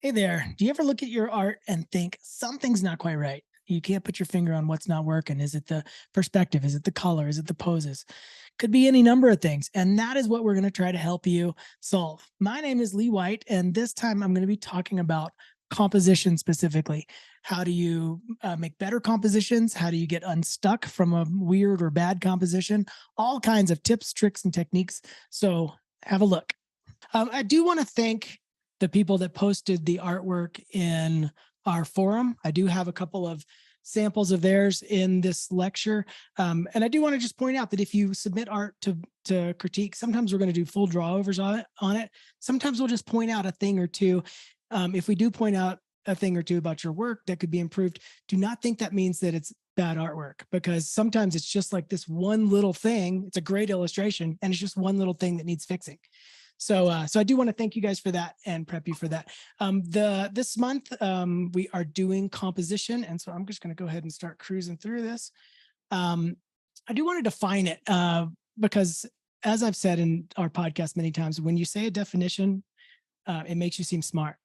Hey there. Do you ever look at your art and think something's not quite right? You can't put your finger on what's not working. Is it the perspective? Is it the color? Is it the poses? Could be any number of things. And that is what we're going to try to help you solve. My name is Lee White, and this time I'm going to be talking about composition specifically. How do you make better compositions? How do you get unstuck from a weird or bad composition? All kinds of tips, tricks, and techniques. So have a look. I do want to thank the people that posted the artwork in our forum. I do have a couple of samples of theirs in this lecture. And I do want to just point out that if you submit art to critique, sometimes we're going to do full drawovers on it. Sometimes we'll just point out a thing or two. If we do point out a thing or two about your work that could be improved, do not think that means that it's bad artwork, because sometimes it's just like this one little thing. It's a great illustration and it's just one little thing that needs fixing. So I do want to thank you guys for that and prep you for that. This month we are doing composition, and so I'm just going to go ahead and start cruising through this. I do want to define it because, as I've said in our podcast many times, when you say a definition, it makes you seem smart.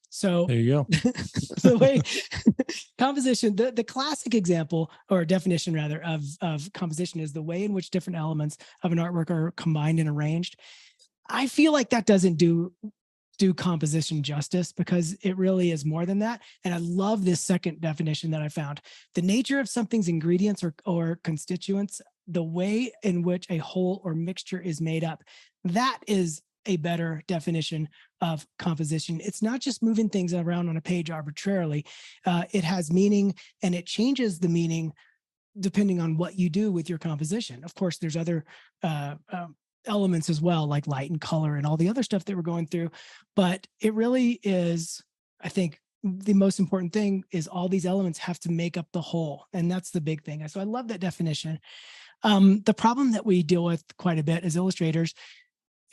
So there you go. The way composition, the classic example or definition rather of composition is the way in which different elements of an artwork are combined and arranged. I feel like that doesn't do composition justice, because it really is more than that. And I love this second definition that I found. The nature of something's ingredients or constituents, the way in which a whole or mixture is made up. That is a better definition of composition. It's not just moving things around on a page arbitrarily. It has meaning, and it changes the meaning depending on what you do with your composition. Of course, there's other elements as well, like light and color and all the other stuff that we're going through. But it really is, I think, the most important thing is all these elements have to make up the whole. And that's the big thing. So I love that definition. The problem that we deal with quite a bit as illustrators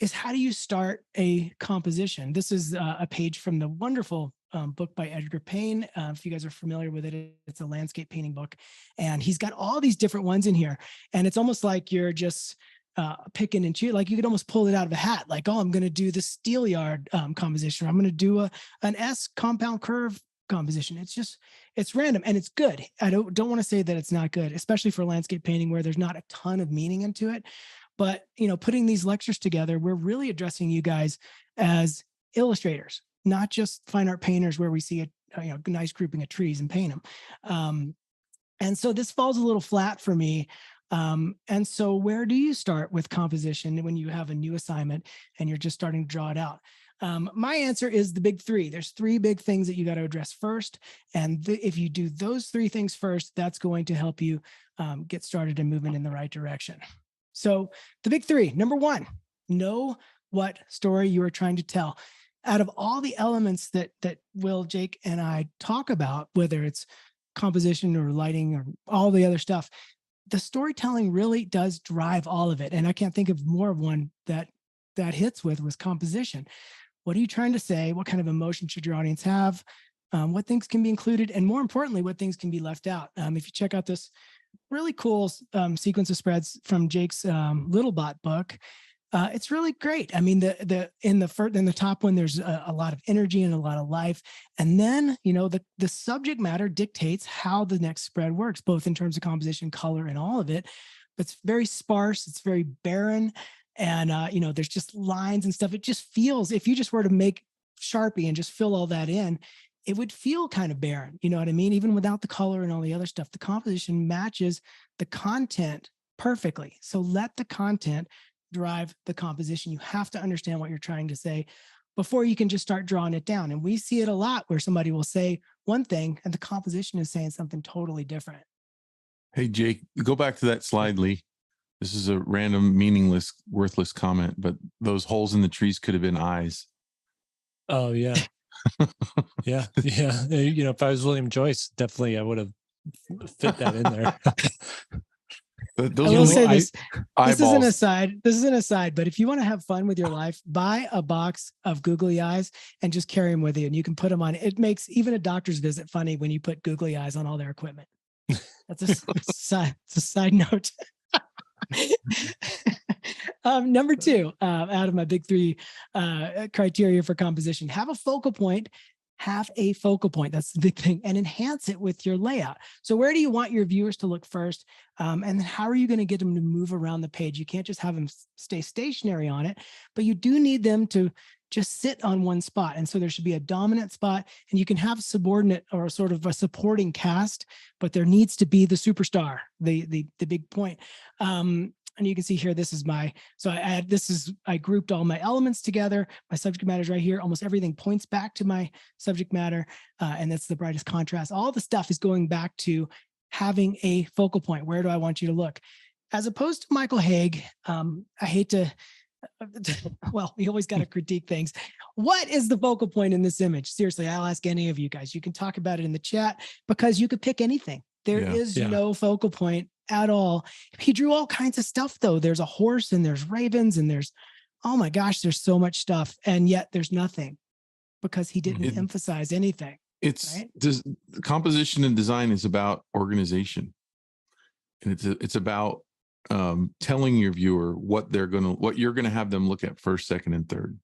is, how do you start a composition? This is a page from the wonderful book by Edgar Payne. If you guys are familiar with it, it's a landscape painting book. And he's got all these different ones in here. And it's almost like you're just picking and choosing. Like you could almost pull it out of a hat. Like, oh, I'm going to do the Steelyard composition. Or I'm going to do an S compound curve composition. It's random and it's good. I don't want to say that it's not good, especially for landscape painting where there's not a ton of meaning into it. But, putting these lectures together, we're really addressing you guys as illustrators, not just fine art painters where we see a nice grouping of trees and paint them. And so this falls a little flat for me. And so where do you start with composition when you have a new assignment and you're just starting to draw it out? My answer is the big three. There's three big things that you got to address first. And if you do those three things first, that's going to help you get started and moving in the right direction. So the big three, number one, know what story you are trying to tell. Out of all the elements that Will, Jake, and I talk about, whether it's composition or lighting or all the other stuff, the storytelling really does drive all of it. And I can't think of more of one that hits with composition. What are you trying to say? What kind of emotion should your audience have? What things can be included? And more importantly, what things can be left out? If you check out this really cool sequence of spreads from Jake's Littlebot book, it's really great. I mean, in the top one, there's a lot of energy and a lot of life. And then, the subject matter dictates how the next spread works, both in terms of composition, color, and all of it. It's very sparse. It's very barren. And, there's just lines and stuff. It just feels, if you just were to make Sharpie and just fill all that in, it would feel kind of barren. You know what I mean? Even without the color and all the other stuff, the composition matches the content perfectly. So let the content drive the composition. You have to understand what you're trying to say before you can just start drawing it down. And we see it a lot where somebody will say one thing and the composition is saying something totally different. Hey, Jake, go back to that slide, Lee. This is a random, meaningless, worthless comment, but those holes in the trees could have been eyes. Oh, yeah. yeah. If I was William Joyce, definitely I would have fit that in there. I will say this. This is an aside. This is an aside. But if you want to have fun with your life, buy a box of googly eyes and just carry them with you, and you can put them on. It makes even a doctor's visit funny when you put googly eyes on all their equipment. That's a side note. Number two, out of my big three criteria for composition, have a focal point have a focal point. That's the big thing, and enhance it with your layout. So where do you want your viewers to look first? And then how are you going to get them to move around the page? You can't just have them stay stationary on it, but you do need them to just sit on one spot. And so there should be a dominant spot, and you can have subordinate or sort of a supporting cast, but there needs to be the superstar, the big point. And you can see here, this is my, so I grouped all my elements together. My subject matter is right here. Almost everything points back to my subject matter. And that's the brightest contrast. All the stuff is going back to having a focal point. Where do I want you to look? As opposed to Michael Haig, I hate to, well, we always got to critique things. What is the focal point in this image? Seriously, I'll ask any of you guys. You can talk about it in the chat because you could pick anything. There is no focal point at all. He drew all kinds of stuff, though. There's a horse and there's ravens and there's, oh my gosh, there's so much stuff. And yet there's nothing because he didn't emphasize anything. It's right? Composition and design is about organization. And it's about telling your viewer what you're going to have them look at first, second, and third.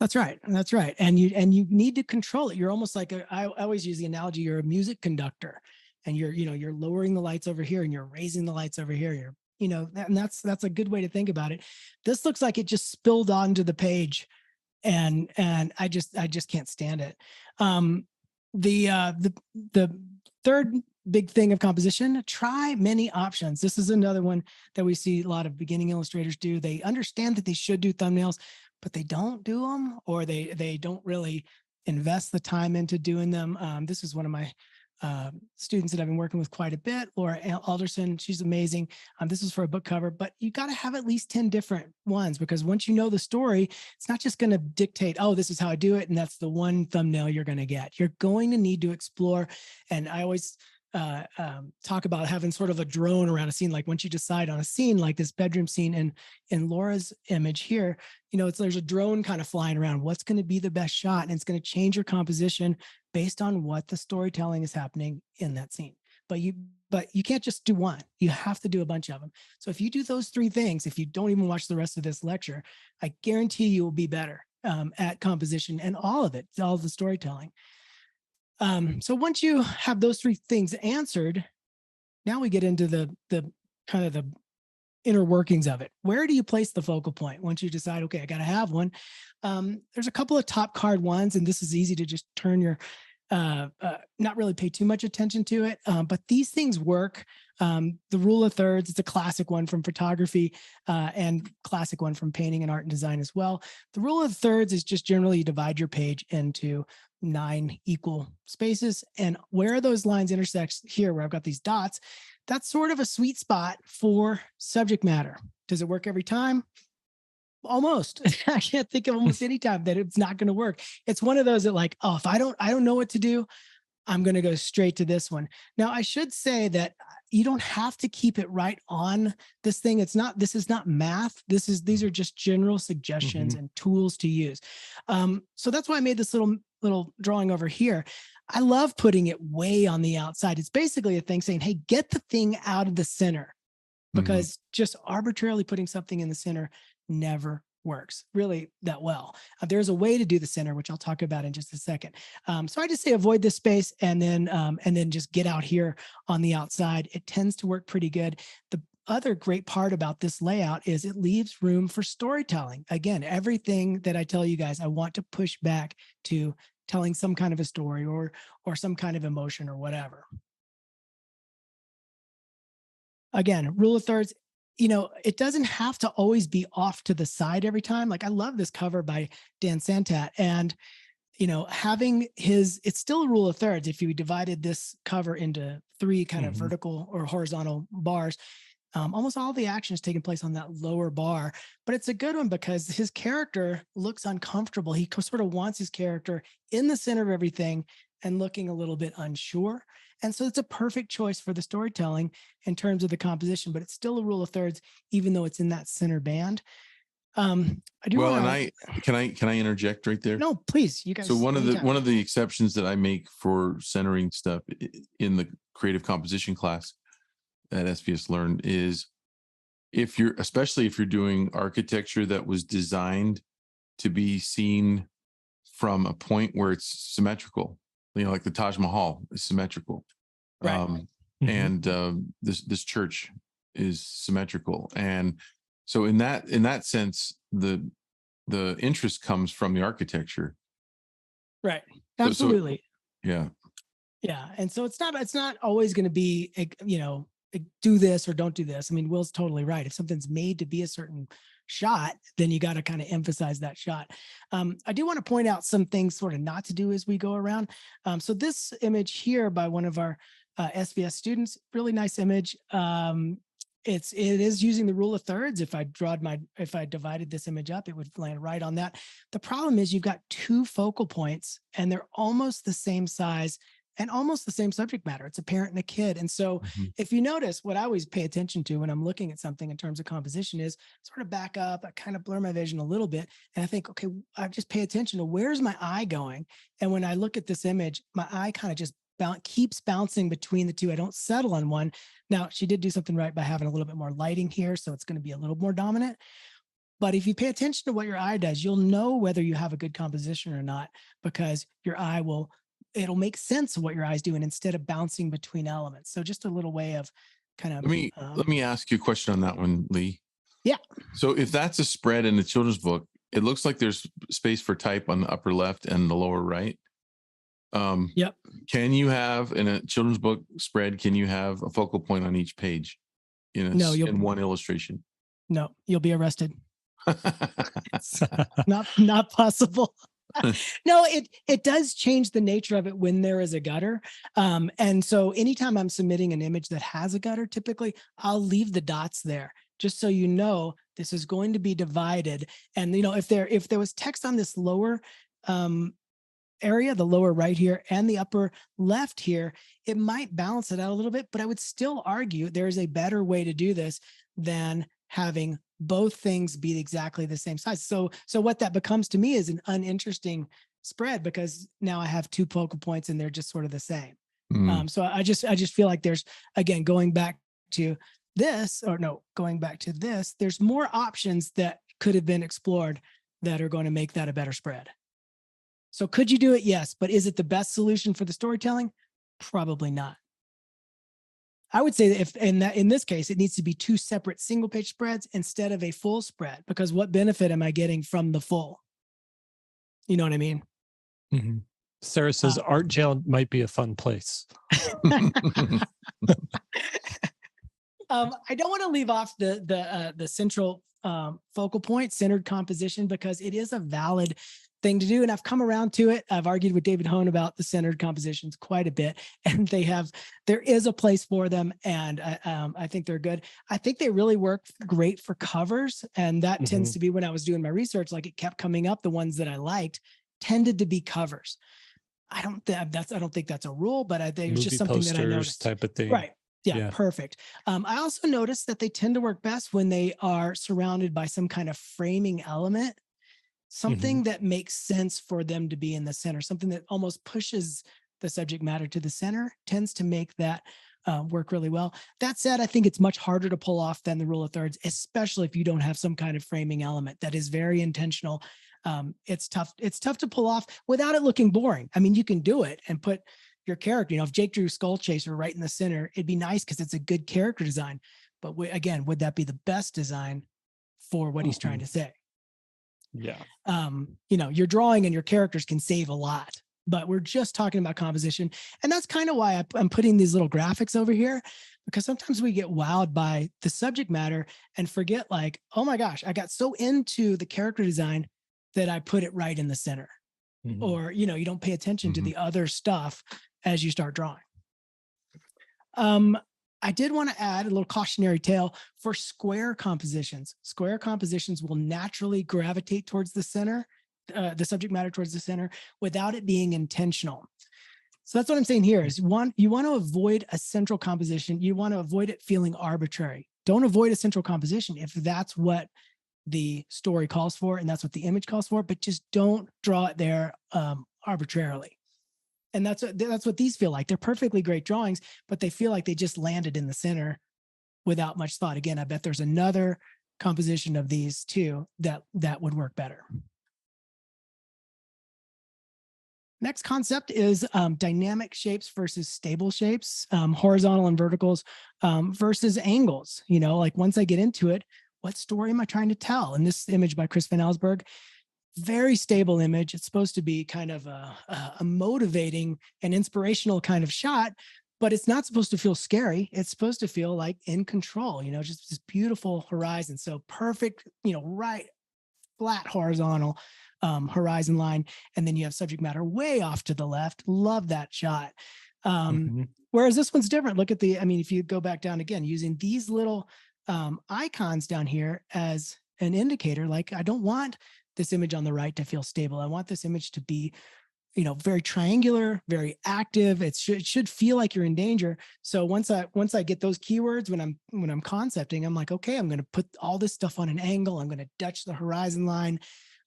That's right. That's right. And you need to control it. You're almost like I always use the analogy, you're a music conductor. And you're lowering the lights over here and you're raising the lights over here. And that's a good way to think about it. This looks like it just spilled onto the page, and I just can't stand it. The third big thing of composition, try many options. This is another one that we see a lot of beginning illustrators do. They understand that they should do thumbnails, but they don't do them, or they don't really invest the time into doing them. This is one of my students that I've been working with quite a bit, Laura Alderson. She's amazing. This is for a book cover, but you got to have at least 10 different ones, because once you know the story, it's not just going to dictate, oh, this is how I do it, and that's the one thumbnail you're going to get. You're going to need to explore. And I always talk about having sort of a drone around a scene. Like once you decide on a scene, like this bedroom scene in Laura's image here, there's a drone kind of flying around. What's going to be the best shot? And it's going to change your composition based on what the storytelling is happening in that scene. But you can't just do one. You have to do a bunch of them. So if you do those three things, if you don't even watch the rest of this lecture, I guarantee you will be better at composition and all of it, all of the storytelling. So once you have those three things answered, now we get into the kind of the inner workings of it. Where do you place the focal point once you decide, okay, I got to have one? There's a couple of top card ones, and this is easy to just turn your, not really pay too much attention to it. But these things work. The rule of thirds, it's a classic one from photography and classic one from painting and art and design as well. The rule of thirds is just generally you divide your page into 9 equal spaces. And where those lines intersect here, where I've got these dots, that's sort of a sweet spot for subject matter. Does it work every time? Almost. I can't think of almost any time that it's not going to work. It's one of those that like, oh, if I don't know what to do, I'm going to go straight to this one. Now, I should say that you don't have to keep it right on this thing. This is not math. These are just general suggestions and tools to use. So that's why I made this little drawing over here. I love putting it way on the outside. It's basically a thing saying, hey, get the thing out of the center, because just arbitrarily putting something in the center never works really that well. There's a way to do the center, which I'll talk about in just a second. So I just say avoid this space and then just get out here on the outside. It tends to work pretty good. The other great part about this layout is it leaves room for storytelling. Again, everything that I tell you guys, I want to push back to telling some kind of a story or some kind of emotion or whatever. Again, rule of thirds, it doesn't have to always be off to the side every time. Like I love this cover by Dan Santat, and having it's still a rule of thirds. If you divided this cover into 3 kind of vertical or horizontal bars, almost all the action is taking place on that lower bar, but it's a good one because his character looks uncomfortable. He sort of wants his character in the center of everything and looking a little bit unsure. And so it's a perfect choice for the storytelling in terms of the composition, but it's still a rule of thirds, even though it's in that center band. Can I interject right there? No, please. You guys. So one of the exceptions that I make for centering stuff in the creative composition class at SPS Learn is especially if you're doing architecture that was designed to be seen from a point where it's symmetrical. Like the Taj Mahal is symmetrical. Right. And this church is symmetrical. And so in that sense, the interest comes from the architecture. Right. Absolutely. Yeah. Yeah. And so it's not always going to be, do this or don't do this. I mean, Will's totally right. If something's made to be a certain shot, then you got to kind of emphasize that shot. I do want to point out some things sort of not to do as we go around. So this image here by one of our SVS students, really nice image. It is using the rule of thirds. If I divided this image up, it would land right on that. The problem is you've got two focal points and they're almost the same size and almost the same subject matter. It's a parent and a kid. And so if you notice, what I always pay attention to when I'm looking at something in terms of composition is sort of back up, I kind of blur my vision a little bit. And I think, okay, I just pay attention to where's my eye going. And when I look at this image, my eye kind of just keeps bouncing between the two. I don't settle on one. Now, she did do something right by having a little bit more lighting here, so it's going to be a little more dominant. But if you pay attention to what your eye does, you'll know whether you have a good composition or not, because your eye it'll make sense of what your eye's doing instead of bouncing between elements. So just a little way of kind of. Let me ask you a question on that one, Lee. Yeah. So if that's a spread in the children's book, it looks like there's space for type on the upper left and the lower right. Yep. Can you have in a children's book spread, can you have a focal point on each page in one illustration? No, you'll be arrested. It's not possible. No, it does change the nature of it when there is a gutter. And so anytime I'm submitting an image that has a gutter, typically I'll leave the dots there just so you know this is going to be divided. And if there was text on this lower area, the lower right here and the upper left here, it might balance it out a little bit, but I would still argue there's a better way to do this than having both things be exactly the same size. So what that becomes to me is an uninteresting spread, because now I have two focal points and they're just sort of the same. So I just feel like there's, again, going back to this, there's more options that could have been explored that are going to make that a better spread. So could you do it? Yes. But is it the best solution for the storytelling? Probably not. I would say that if in this case, it needs to be two separate single page spreads instead of a full spread, because what benefit am I getting from the full? You know what I mean? Mm-hmm. Sarah says art jail might be a fun place. I don't want to leave off the central focal point, centered composition, because it is a valid thing to do. And I've come around to it. I've argued with David Hone about the centered compositions quite a bit, and there is a place for them. And I think they're good. I think they really work great for covers. And that tends to be, when I was doing my research, like it kept coming up, the ones that I liked tended to be covers. I don't think that's a rule, but I think it's just something that I noticed. Type of thing. Right. Yeah, perfect. I also noticed that they tend to work best when they are surrounded by some kind of framing element, something that makes sense for them to be in the center, something that almost pushes the subject matter to the center, tends to make that work really well. That said, I think it's much harder to pull off than the rule of thirds, especially if you don't have some kind of framing element that is very intentional. It's tough to pull off without it looking boring. I mean, you can do it and put your character, if Jake drew Skull Chaser right in the center, it'd be nice because it's a good character design. But again, would that be the best design for what he's trying to say? Yeah. Your drawing and your characters can save a lot, but we're just talking about composition. And that's kind of why I'm putting these little graphics over here, because sometimes we get wowed by the subject matter and forget, like, oh my gosh, I got so into the character design that I put it right in the center. Or, you don't pay attention to the other stuff as you start drawing. I did want to add a little cautionary tale for square compositions. Square compositions will naturally gravitate towards the center, the subject matter towards the center, without it being intentional. So that's what I'm saying here is, you want to avoid a central composition. You want to avoid it feeling arbitrary. Don't avoid a central composition if that's what the story calls for and that's what the image calls for, but just don't draw it there arbitrarily. And that's what these feel like. They're perfectly great drawings, but they feel like they just landed in the center without much thought. Again, I bet there's another composition of these two that would work better. Next concept is dynamic shapes versus stable shapes, horizontal and verticals versus angles. Like once I get into it, what story am I trying to tell? And this image by Chris Van Allsburg, very stable image. It's supposed to be kind of a motivating and inspirational kind of shot, but it's not supposed to feel scary. It's supposed to feel like in control, just this beautiful horizon. So perfect, right, flat horizontal horizon line. And then you have subject matter way off to the left. Love that shot. Whereas this one's different. Look at if you go back down again, using these little icons down here as an indicator, like I don't want this image on the right to feel stable. I want this image to be, very triangular, very active. It should feel like you're in danger. So once I get those keywords when I'm concepting, I'm like, okay, I'm going to put all this stuff on an angle. I'm going to Dutch the horizon line.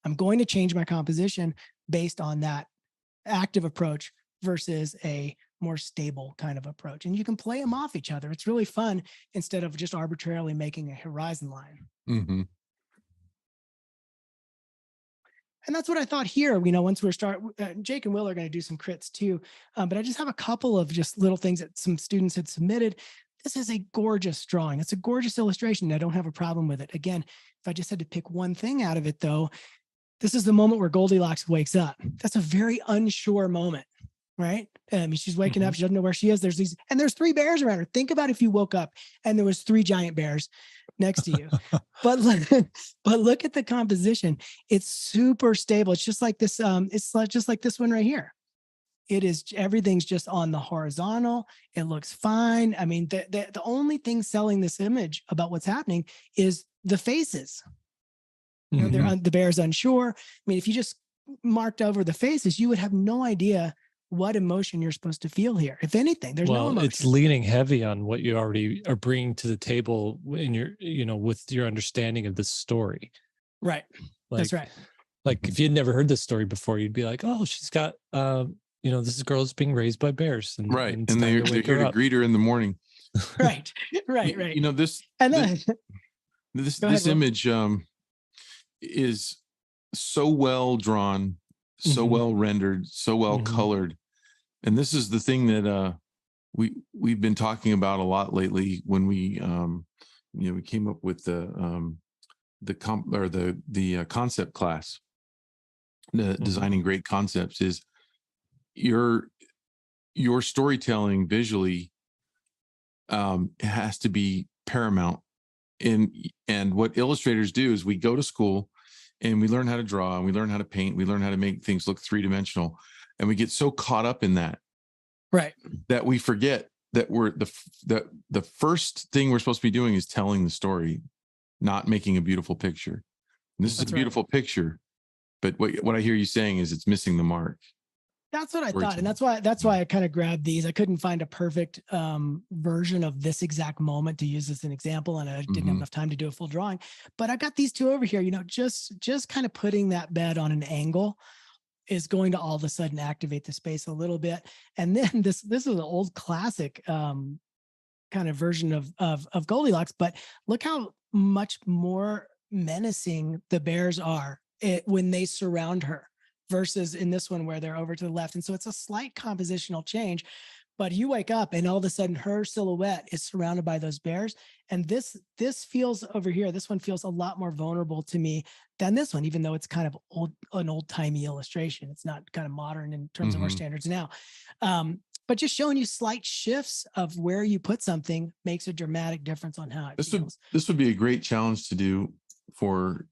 I'm going to change my composition based on that active approach versus a more stable kind of approach. And you can play them off each other. It's really fun instead of just arbitrarily making a horizon line. Mm-hmm. And that's what I thought here. Once we start, Jake and Will are going to do some crits too. But I just have a couple of just little things that some students had submitted. This is a gorgeous drawing. It's a gorgeous illustration. I don't have a problem with it. Again, if I just had to pick one thing out of it though, this is the moment where Goldilocks wakes up. That's a very unsure moment, right? She's waking up. She doesn't know where she is. There's 3 bears around her. Think about if you woke up and there was 3 giant bears next to you. but look at the composition. It's super stable. It's just like this. It's just like this one right here. Everything's just on the horizontal. It looks fine. The only thing selling this image about what's happening is the faces. The bear's unsure. If you just marked over the faces, you would have no idea what emotion you're supposed to feel here. If anything, there's no emotion. It's leaning heavy on what you already are bringing to the table in your, with your understanding of this story. Right. That's right. Like if you'd never heard this story before, you'd be like, oh, she's got, this girl is being raised by bears. And they're here to greet her in the morning. Right. This image is so well drawn, so well rendered, so well colored. And this is the thing that we've been talking about a lot lately when we we came up with the concept class, the designing great concepts, is your storytelling visually has to be paramount. And what illustrators do is we go to school and we learn how to draw and we learn how to paint. We learn how to make things look 3-dimensional. And we get so caught up in that, right, that we forget that the first thing we're supposed to be doing is telling the story, not making a beautiful picture. And this is a beautiful picture, but what I hear you saying is it's missing the mark. That's what I thought. And that's why I kind of grabbed these. I couldn't find a perfect version of this exact moment to use as an example. And I didn't have enough time to do a full drawing, but I got these 2 over here, just kind of putting that bed on an angle is going to all of a sudden activate the space a little bit. And then this is an old classic kind of version of Goldilocks, but look how much more menacing the bears are when they surround her versus in this one where they're over to the left. And so it's a slight compositional change, but you wake up and all of a sudden her silhouette is surrounded by those bears. And this feels over here, this one feels a lot more vulnerable to me than this one, even though it's kind of an old-timey illustration. It's not kind of modern in terms of our standards now. But just showing you slight shifts of where you put something makes a dramatic difference on how it feels. This would be a great challenge to do for,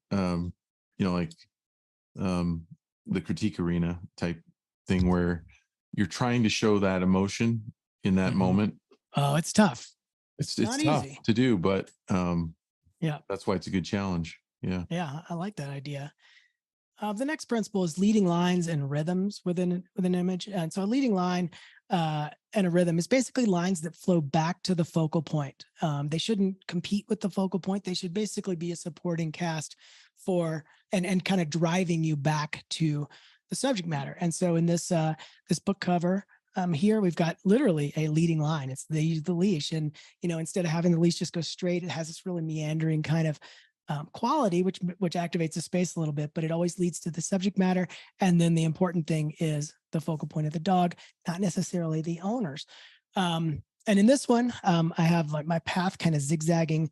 the critique arena type thing where you're trying to show that emotion in that moment. Oh, it's tough. It's tough to do, but that's why it's a good challenge. Yeah, I like that idea. The next principle is leading lines and rhythms within an image. And so a leading line and a rhythm is basically lines that flow back to the focal point. They shouldn't compete with the focal point. They should basically be a supporting cast for and kind of driving you back to the subject matter. And so in this book cover here, we've got literally a leading line. They use the leash, and instead of having the leash just go straight, it has this really meandering kind of quality, which activates the space a little bit, but it always leads to the subject matter. And then the important thing is the focal point of the dog, not necessarily the owners. And in this one, I have like my path kind of zigzagging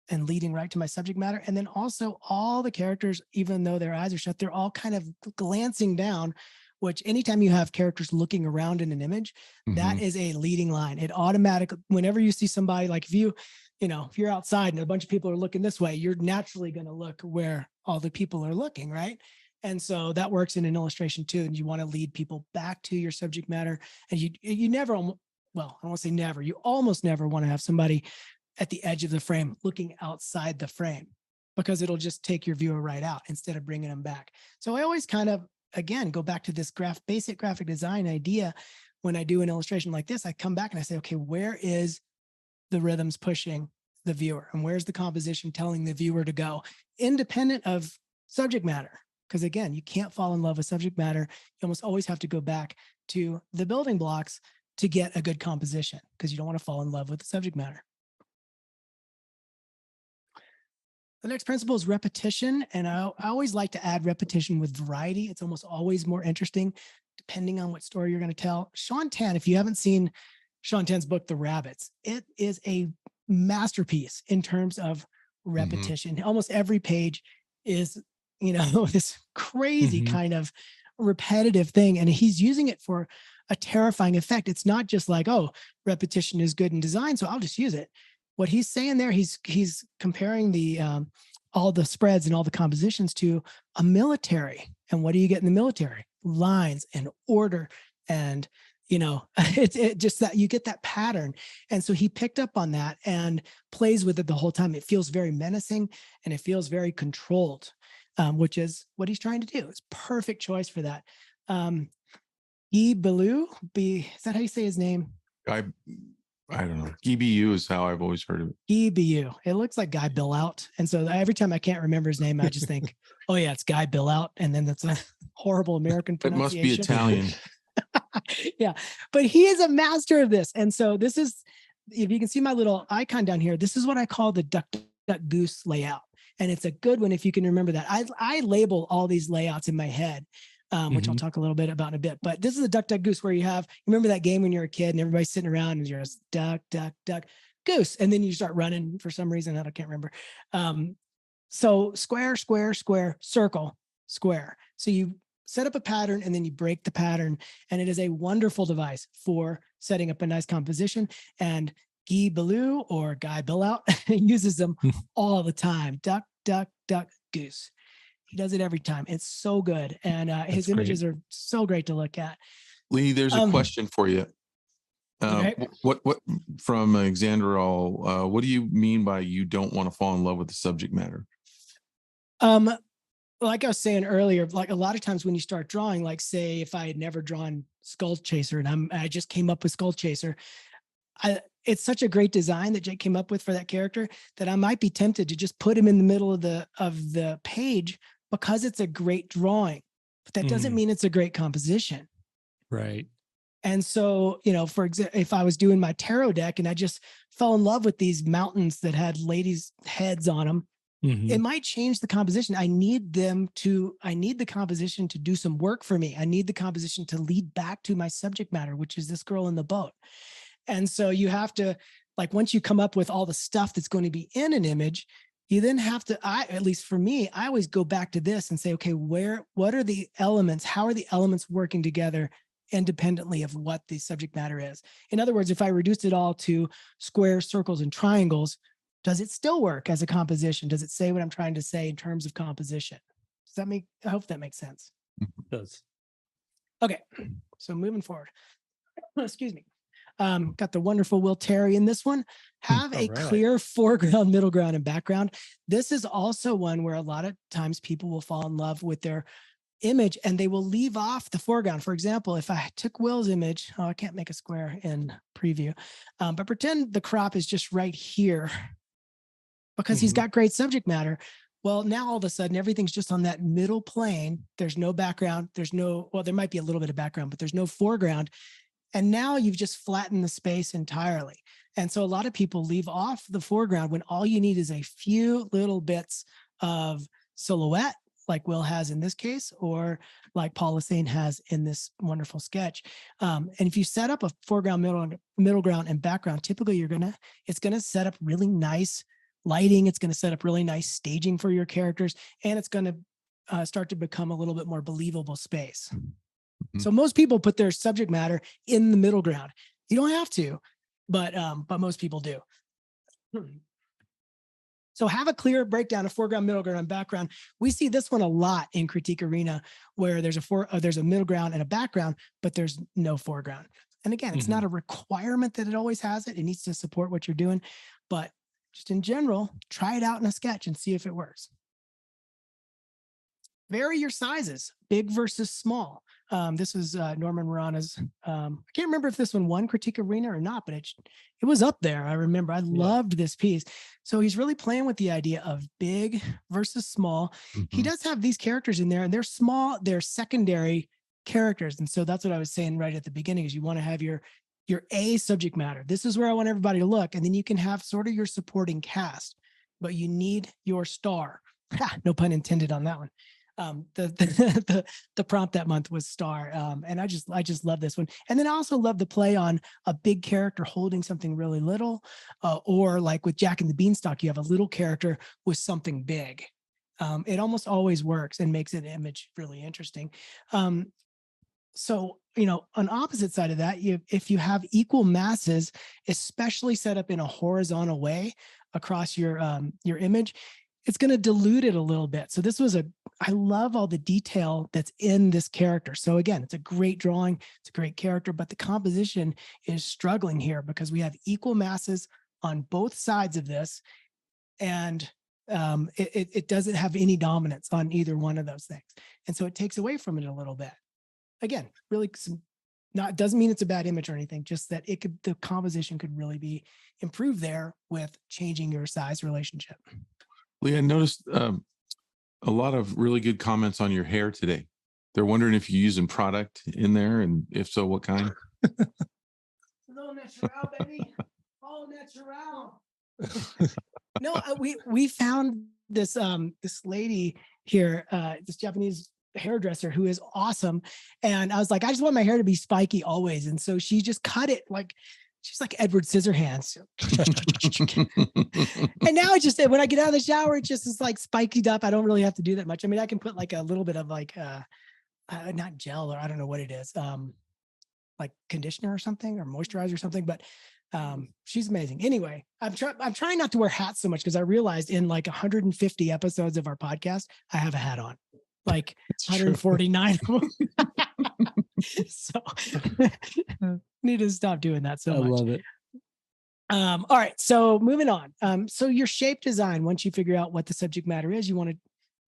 and leading right to my subject matter. And then also all the characters, even though their eyes are shut, they're all kind of glancing down, which anytime you have characters looking around in an image, that is a leading line. It automatically, whenever you see somebody, like if you're outside and a bunch of people are looking this way, you're naturally going to look where all the people are looking, right? And so that works in an illustration too. And you want to lead people back to your subject matter. And you never, well, I won't say never, you almost never want to have somebody at the edge of the frame looking outside the frame, because it'll just take your viewer right out instead of bringing them back. So I always kind of, again, go back to this basic graphic design idea. When I do an illustration like this, I come back and I say, okay, where is the rhythms pushing the viewer, and where's the composition telling the viewer to go, independent of subject matter? Because again, you can't fall in love with subject matter. You almost always have to go back to the building blocks to get a good composition, because you don't want to fall in love with the subject matter. The next principle is repetition. And I always like to add repetition with variety. It's almost always more interesting, depending on what story you're going to tell. Sean Tan, if you haven't seen Sean Tan's book, The Rabbits, it is a masterpiece in terms of repetition. Almost every page is, this crazy kind of repetitive thing. And he's using it for a terrifying effect. It's not just like, oh, repetition is good in design, so I'll just use it. What he's saying there, he's comparing the all the spreads and all the compositions to a military. And what do you get in the military? Lines and order, and it just that you get that pattern. And so he picked up on that and plays with it the whole time. It feels very menacing and it feels very controlled, which is what he's trying to do. It's perfect choice for that. Guy Belleau, is that how you say his name? I don't know. GBU is how I've always heard of it. GBU. It looks like Guy Billout. And so every time I can't remember his name, I just think, oh yeah, it's Guy Billout. And then that's a horrible American pronunciation. It must be Italian. Yeah, but he is a master of this. And so this is, if you can see my little icon down here, this is what I call the duck goose layout. And it's a good one if you can remember that. I label all these layouts in my head, which I'll talk a little bit about in a bit. But this is a duck goose, where you remember that game when you're a kid and everybody's sitting around and you're just duck goose, and then you start running for some reason. I can't remember. So square, square, square, circle, square. So you set up a pattern and then you break the pattern, and it is a wonderful device for setting up a nice composition. And Guy Belleau, or Guy Billout, uses them all the time. Duck, goose. He does it every time. It's so good. And his images are so great to look at. Lee, there's a question for you. Okay. What from Xanderall, what do you mean by you don't want to fall in love with the subject matter? Like I was saying earlier, like a lot of times when you start drawing, like say if I had never drawn Skull Chaser and I just came up with Skull Chaser, it's such a great design that Jake came up with for that character that I might be tempted to just put him in the middle of the page because it's a great drawing, but that doesn't mean it's a great composition. Right. And so, for example, if I was doing my tarot deck and I just fell in love with these mountains that had ladies' heads on them, it might change the composition. I need the composition to do some work for me. I need the composition to lead back to my subject matter, which is this girl in the boat. And so you have to, like, once you come up with all the stuff that's going to be in an image, you then have to, at least for me, I always go back to this and say, okay, what are the elements? How are the elements working together independently of what the subject matter is? In other words, if I reduced it all to squares, circles, and triangles, does it still work as a composition? Does it say what I'm trying to say in terms of composition? I hope that makes sense. It does. Okay, so moving forward. Excuse me. Got the wonderful Will Terry in this one. Have a clear foreground, middle ground, and background. This is also one where a lot of times people will fall in love with their image and they will leave off the foreground. For example, if I took Will's image, I can't make a square in preview, but pretend the crop is just right here because he's got great subject matter. Well, now all of a sudden, everything's just on that middle plane. There's no background. There might be a little bit of background, but there's no foreground. And now you've just flattened the space entirely. And so a lot of people leave off the foreground when all you need is a few little bits of silhouette, like Will has in this case, or like Paul Lassane has in this wonderful sketch. And if you set up a foreground, middle ground, and background, typically it's gonna set up really nice lighting. It's gonna set up really nice staging for your characters, and it's gonna start to become a little bit more believable space. Mm-hmm. So most people put their subject matter in the middle ground. You don't have to, but most people do. So have a clear breakdown of foreground, middle ground, and background. We see this one a lot in Critique Arena, where there's a middle ground and a background, but there's no foreground. And again, it's not a requirement that it always has it. It needs to support what you're doing, but just in general, try it out in a sketch and see if it works. Vary your sizes, big versus small. This is Norman Marana's. I can't remember if this one won Critique Arena or not, but it was up there. I remember I loved this piece. So he's really playing with the idea of big versus small. He does have these characters in there, and they're small. They're secondary characters, and so that's what I was saying right at the beginning. Is you want to have your A subject matter. This is where I want everybody to look, and then you can have sort of your supporting cast, but you need your star. No pun intended on that one. The prompt that month was star, and I just love this one. And then I also love the play on a big character holding something really little, or like with Jack and the Beanstalk, you have a little character with something big. It almost always works and makes an image really interesting. So, on opposite side of that, if you have equal masses, especially set up in a horizontal way across your image, it's going to dilute it a little bit. So I love all the detail that's in this character. So again, it's a great drawing, it's a great character, but the composition is struggling here because we have equal masses on both sides of this, and it doesn't have any dominance on either one of those things. And so it takes away from it a little bit. Again, really doesn't mean it's a bad image or anything, just that the composition could really be improved there with changing your size relationship. Lee, I noticed a lot of really good comments on your hair today. They're wondering if you're using product in there, and if so, what kind? All natural, baby. All natural. No, we found this lady here, this Japanese hairdresser who is awesome, and I was like, I just want my hair to be spiky always, and so she just cut it like. She's like Edward Scissorhands. And now when I get out of the shower, it just is like spikied up. I don't really have to do that much. I mean, I can put like a little bit of like, not gel, or I don't know what it is. Like conditioner or something, or moisturizer or something, but she's amazing. Anyway, I'm trying not to wear hats so much, because I realized in like 150 episodes of our podcast, I have a hat on, like 149 of them. So need to stop doing that so much. I love it. All right, so moving on. So your shape design, once you figure out what the subject matter is, you want to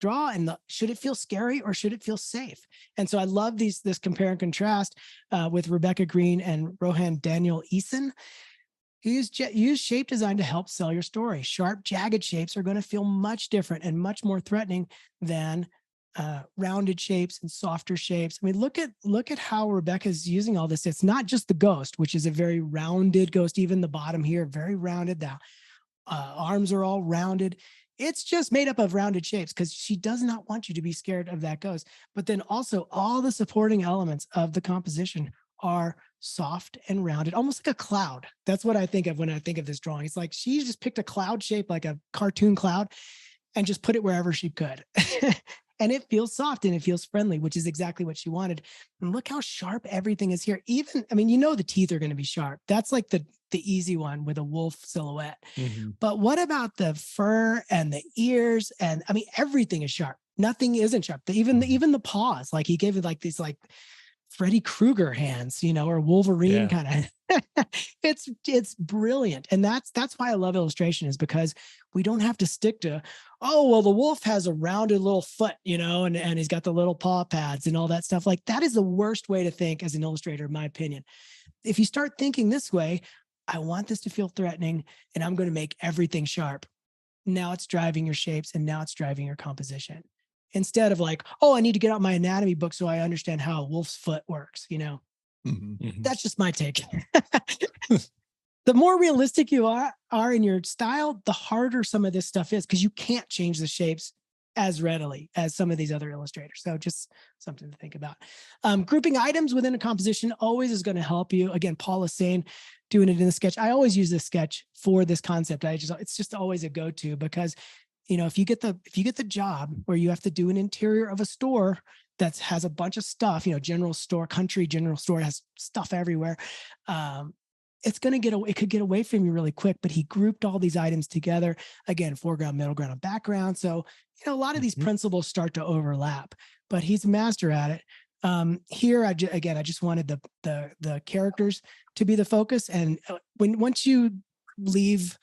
draw, and should it feel scary or should it feel safe? And so I love this compare and contrast with Rebecca Green and Rohan Daniel Eason. Use shape design to help sell your story. Sharp, jagged shapes are going to feel much different and much more threatening than rounded shapes and softer shapes. I mean, look at how Rebecca's using all this. It's not just the ghost, which is a very rounded ghost. Even the bottom here, very rounded. The arms are all rounded. It's just made up of rounded shapes because she does not want you to be scared of that ghost. But then also all the supporting elements of the composition are soft and rounded, almost like a cloud. That's what I think of when I think of this drawing. It's like she just picked a cloud shape, like a cartoon cloud, and just put it wherever she could. And it feels soft and it feels friendly, which is exactly what she wanted. And look how sharp everything is here. Even, I mean, the teeth are going to be sharp. That's like the easy one with a wolf silhouette. But what about the fur and the ears? And I mean, everything is sharp. Nothing isn't sharp. Even the paws, like he gave it like these like Freddy Krueger hands, or Wolverine kind of. It's brilliant. And that's why I love illustration, is because we don't have to stick to, oh, well, the wolf has a rounded little foot, and he's got the little paw pads and all that stuff. Like, that is the worst way to think as an illustrator, in my opinion. If you start thinking this way, I want this to feel threatening and I'm going to make everything sharp. Now it's driving your shapes, and now it's driving your composition. Instead of like, oh, I need to get out my anatomy book so I understand how a wolf's foot works, That's just my take. the more realistic you are in your style, the harder some of this stuff is because you can't change the shapes as readily as some of these other illustrators. So just something to think about. Grouping items within a composition always is going to help you. Again, Paul is saying doing it in the sketch. I always use this sketch for this concept. It's just always a go-to because, you know, if you get the job where you have to do an interior of a store that has a bunch of stuff, you know, general store, country general store has stuff everywhere. It could get away from you really quick, but he grouped all these items together. Again, foreground, middle ground, and background. So, you know, a lot of these principles start to overlap, but he's a master at it. Here, I just wanted the characters to be the focus. And once you leave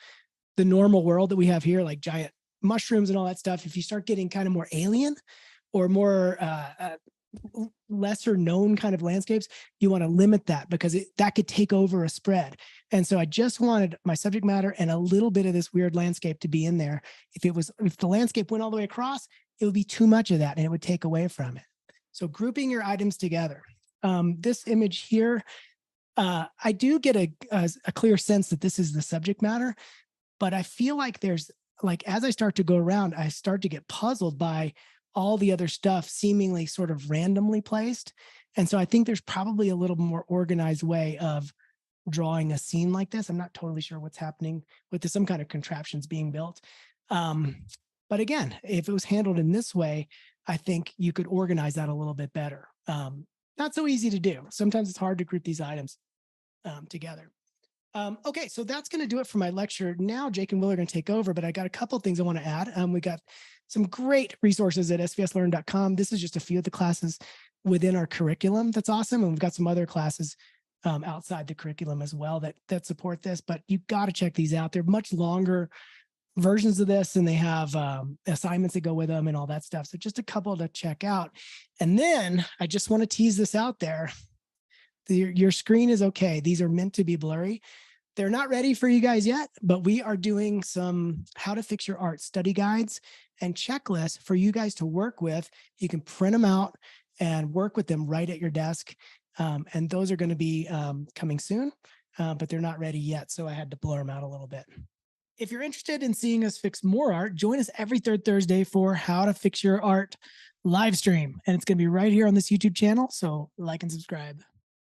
the normal world that we have here, like giant mushrooms and all that stuff, if you start getting kind of more alien or more lesser known kind of landscapes, you want to limit that because that could take over a spread. And so I just wanted my subject matter and a little bit of this weird landscape to be in there. If the landscape went all the way across, it would be too much of that and it would take away from it. So grouping your items together. This image here, I do get a clear sense that this is the subject matter, but I feel like as I start to go around, I start to get puzzled by all the other stuff seemingly sort of randomly placed. And so I think there's probably a little more organized way of drawing a scene like this. I'm not totally sure what's happening with this, some kind of contraptions being built. But again, if it was handled in this way, I think you could organize that a little bit better. Not so easy to do. Sometimes it's hard to group these items together. Okay, so that's going to do it for my lecture. Now Jake and Will are going to take over, but I got a couple of things I want to add. We got some great resources at svslearn.com. This is just a few of the classes within our curriculum. That's awesome. And we've got some other classes outside the curriculum as well that support this, but you've got to check these out. They're much longer versions of this, and they have assignments that go with them and all that stuff. So just a couple to check out. And then I just want to tease this out there. Your screen is okay. These are meant to be blurry. They're not ready for you guys yet, but we are doing some how to fix your art study guides and checklists for you guys to work with. You can print them out and work with them right at your desk. And those are going to be coming soon, but they're not ready yet. So I had to blur them out a little bit. If you're interested in seeing us fix more art, join us every third Thursday for How to Fix Your Art live stream. And it's going to be right here on this YouTube channel. So like and subscribe.